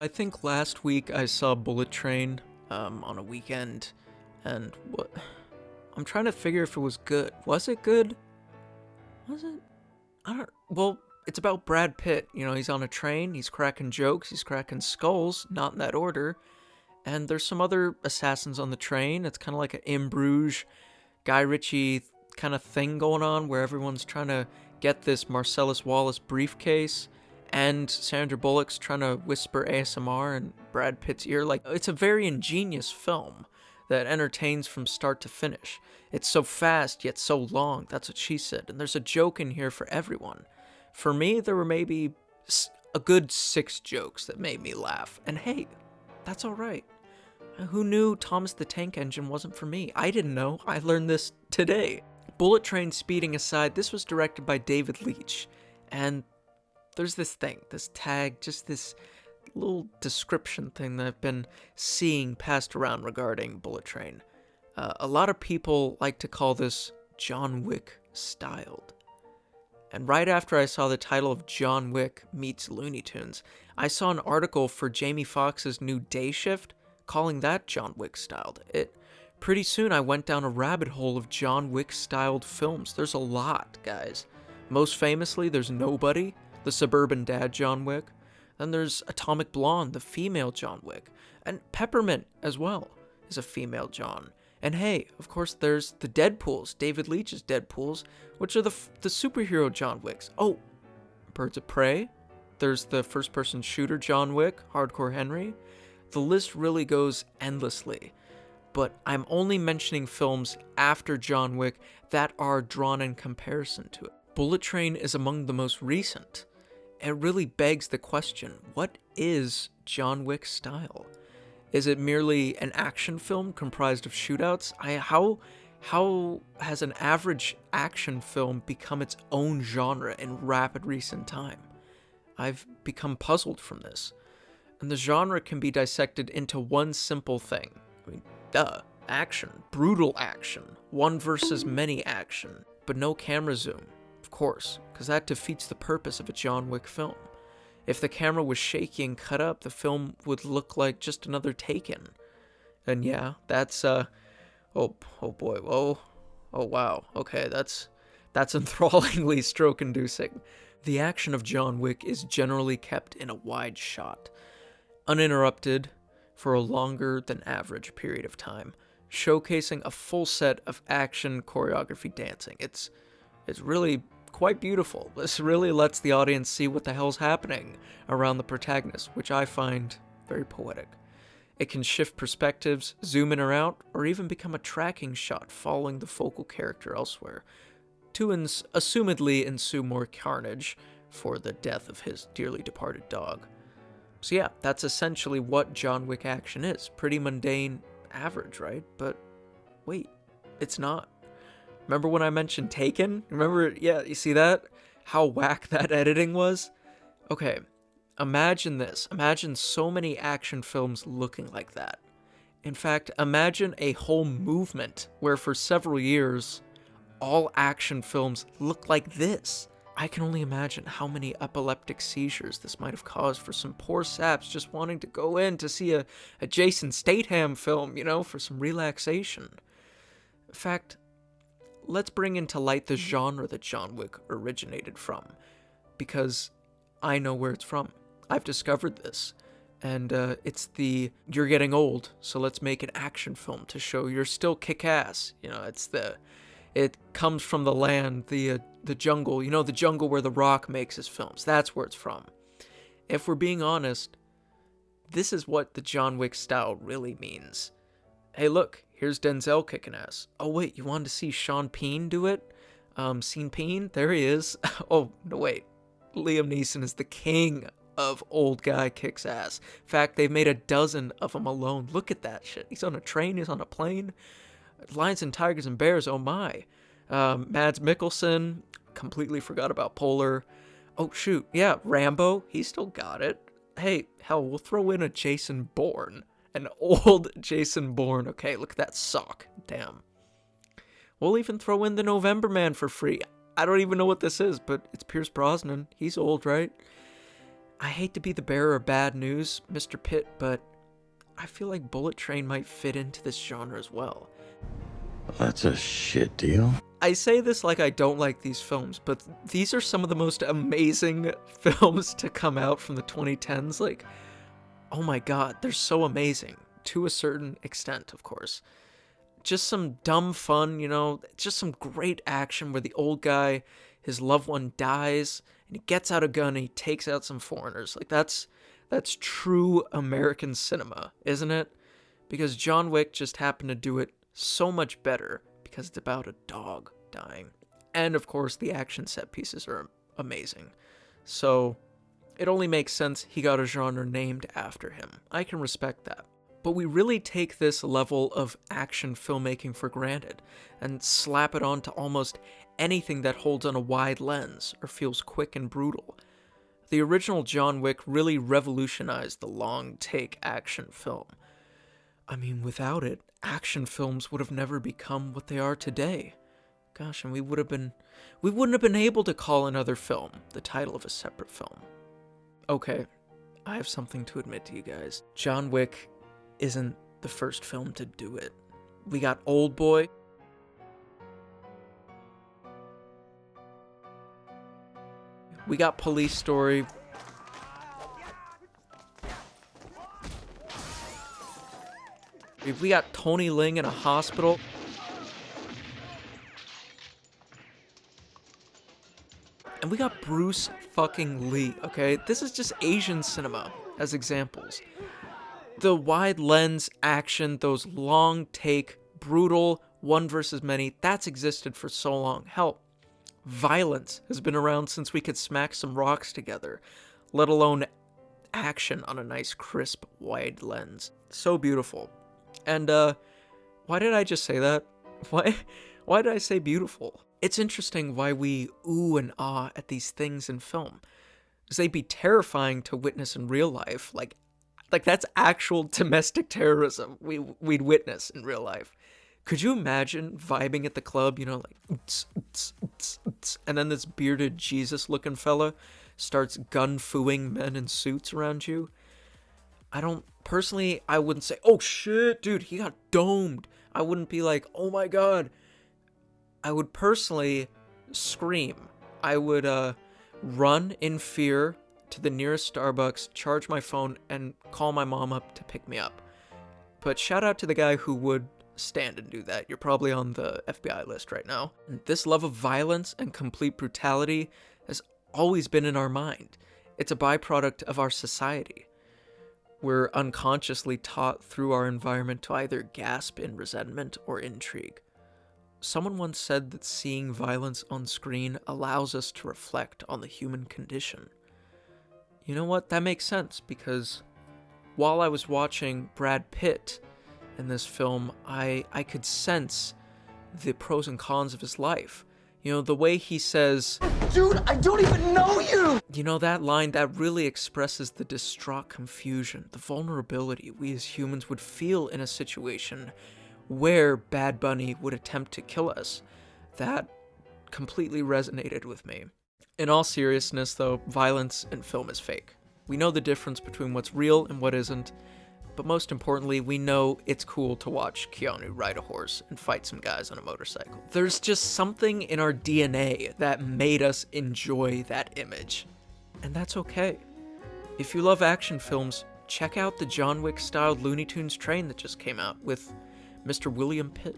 I think last week I saw Bullet Train on a weekend, and what I'm trying to figure if it was good. Was it good? Was it? I don't. Well, it's about Brad Pitt. You know, he's on a train. He's cracking jokes. He's cracking skulls. Not in that order. And there's some other assassins on the train. It's kind of like an In Bruges, Guy Ritchie kind of thing going on, where everyone's trying to get this Marcellus Wallace briefcase, and Sandra Bullock's trying to whisper ASMR in Brad Pitt's ear. Like, it's a very ingenious film that entertains from start to finish. It's so fast, yet so long. That's what she said. And there's a joke in here for everyone. For me, there were maybe a good 6 jokes that made me laugh. And hey, that's all right. Who knew Thomas the Tank Engine wasn't for me? I didn't know. I learned this today. Bullet Train speeding aside, this was directed by David Leitch. And there's this thing, this tag, just this little description thing that I've been seeing passed around regarding Bullet Train. A lot of people like to call this John Wick styled. And right after I saw the title of John Wick meets Looney Tunes, I saw an article for Jamie Foxx's new Day Shift calling that John Wick styled. Pretty soon I went down a rabbit hole of John Wick styled films. There's a lot, guys. Most famously, there's Nobody, the suburban dad John Wick. Then there's Atomic Blonde, the female John Wick. And Peppermint, as well, is a female John. And hey, of course, there's the Deadpools, David Leitch's Deadpools, which are the superhero John Wicks. Oh, Birds of Prey. There's the first-person shooter John Wick, Hardcore Henry. The list really goes endlessly. But I'm only mentioning films after John Wick that are drawn in comparison to it. Bullet Train is among the most recent. It really begs the question, what is John Wick's style? Is it merely an action film comprised of shootouts? How has an average action film become its own genre in rapid recent time? I've become puzzled from this. And the genre can be dissected into one simple thing. I mean, action, brutal action, one versus many action, but no camera zoom, of course, because that defeats the purpose of a John Wick film. If the camera was shaky and cut up, the film would look like just another Taken. And yeah, that's, oh boy, oh wow, okay, that's enthrallingly stroke-inducing. The action of John Wick is generally kept in a wide shot, uninterrupted for a longer than average period of time, showcasing a full set of action, choreography, dancing. It's really quite beautiful. This really lets the audience see what the hell's happening around the protagonist, which I find very poetic. It can shift perspectives, zoom in or out, or even become a tracking shot following the focal character elsewhere, to assumedly ensue more carnage for the death of his dearly departed dog. So yeah, that's essentially what John Wick action is. Pretty mundane, average, right? But wait, it's not. Remember when I mentioned Taken? Remember, yeah, you see that? How whack that editing was? Okay, imagine this. Imagine so many action films looking like that. In fact, imagine a whole movement where for several years, all action films look like this. I can only imagine how many epileptic seizures this might have caused for some poor saps just wanting to go in to see a Jason Statham film, for some relaxation. In fact, let's bring into light the genre that John Wick originated from, because I know where it's from. I've discovered this, and it's the you're getting old, so let's make an action film to show you're still kick-ass. It comes from the land, the jungle, the jungle where The Rock makes his films. That's where it's from. If we're being honest, this is what the John Wick style really means. Hey, look, here's Denzel kicking ass. Oh, wait, you wanted to see Sean Penn do it? Sean Penn? There he is. Oh, no, wait. Liam Neeson is the king of old guy kicks ass. In fact, they've made a dozen of them alone. Look at that shit. He's on a train, he's on a plane. Lions and Tigers and Bears, oh my. Mads Mikkelsen, completely forgot about Polar. Oh shoot, yeah, Rambo, he still got it. Hey, hell, we'll throw in a Jason Bourne. An old Jason Bourne. Okay, look at that sock. Damn. We'll even throw in the November Man for free. I don't even know what this is, but it's Pierce Brosnan. He's old, right? I hate to be the bearer of bad news, Mr. Pitt, but I feel like Bullet Train might fit into this genre as well. That's a shit deal. I say this like I don't like these films, but these are some of the most amazing films to come out from the 2010s. Like, oh my god, they're so amazing. To a certain extent, of course. Just some dumb fun, you know, just some great action where the old guy, his loved one dies, and he gets out a gun and he takes out some foreigners. Like, that's true American cinema, isn't it? Because John Wick just happened to do it so much better because it's about a dog dying. And of course, the action set pieces are amazing. So it only makes sense he got a genre named after him. I can respect that. But we really take this level of action filmmaking for granted and slap it onto almost anything that holds on a wide lens or feels quick and brutal. The original John Wick really revolutionized the long take action film. I mean, without it, action films would have never become what they are today. Gosh, and we wouldn't have been able to call another film the title of a separate film. Okay, I have something to admit to you guys. John Wick isn't the first film to do it. We got Old Boy. We got Police Story. We got Tony Ling in a hospital. And we got Bruce fucking Lee, okay? This is just Asian cinema as examples. The wide lens action, those long take, brutal, one versus many, that's existed for so long. Hell, violence has been around since we could smack some rocks together, let alone action on a nice, crisp, wide lens. So beautiful. And, why did I just say that? Why did I say beautiful? It's interesting why we ooh and ah at these things in film. Because they'd be terrifying to witness in real life. Like that's actual domestic terrorism we'd witness in real life. Could you imagine vibing at the club, you know, like, and then this bearded Jesus-looking fella starts gun-fooing men in suits around you? Personally, I wouldn't say, oh shit, dude, he got domed. I wouldn't be like, oh my god. I would personally scream. I would run in fear to the nearest Starbucks, charge my phone, and call my mom up to pick me up. But shout out to the guy who would stand and do that. You're probably on the FBI list right now. And this love of violence and complete brutality has always been in our mind. It's a byproduct of our society. We're unconsciously taught through our environment to either gasp in resentment or intrigue. Someone once said that seeing violence on screen allows us to reflect on the human condition. You know what? That makes sense, because while I was watching Brad Pitt in this film, I could sense the pros and cons of his life. You know, the way he says, "Dude, I don't even know you!" You know, that line, that really expresses the distraught confusion, the vulnerability we as humans would feel in a situation where Bad Bunny would attempt to kill us. That completely resonated with me. In all seriousness, though, violence in film is fake. We know the difference between what's real and what isn't, but most importantly, we know it's cool to watch Keanu ride a horse and fight some guys on a motorcycle. There's just something in our DNA that made us enjoy that image, and that's okay. If you love action films, check out the John Wick-styled Looney Tunes train that just came out with Mr. William Pitt.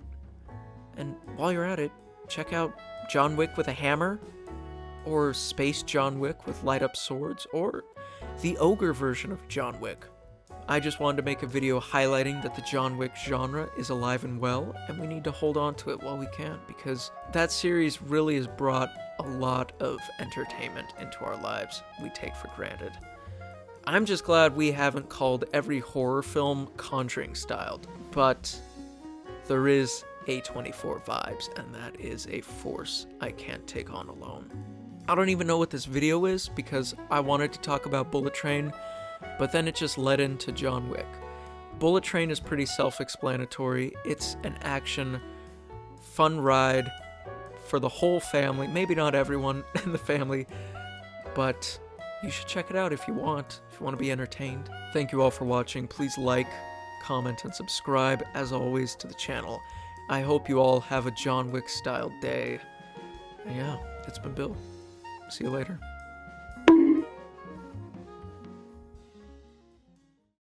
And while you're at it, check out John Wick with a hammer, or Space John Wick with light-up swords, or the ogre version of John Wick. I just wanted to make a video highlighting that the John Wick genre is alive and well, and we need to hold on to it while we can, because that series really has brought a lot of entertainment into our lives we take for granted. I'm just glad we haven't called every horror film Conjuring-styled, but there is A24 vibes, and that is a force I can't take on alone. I don't even know what this video is, because I wanted to talk about Bullet Train, but then it just led into John Wick. Bullet Train is pretty self-explanatory. It's an action, fun ride for the whole family. Maybe not everyone in the family, but you should check it out if you want to be entertained. Thank you all for watching. Please like, comment, and subscribe, as always, to the channel. I hope you all have a John Wick-style day. And yeah, it's been Bill. See you later.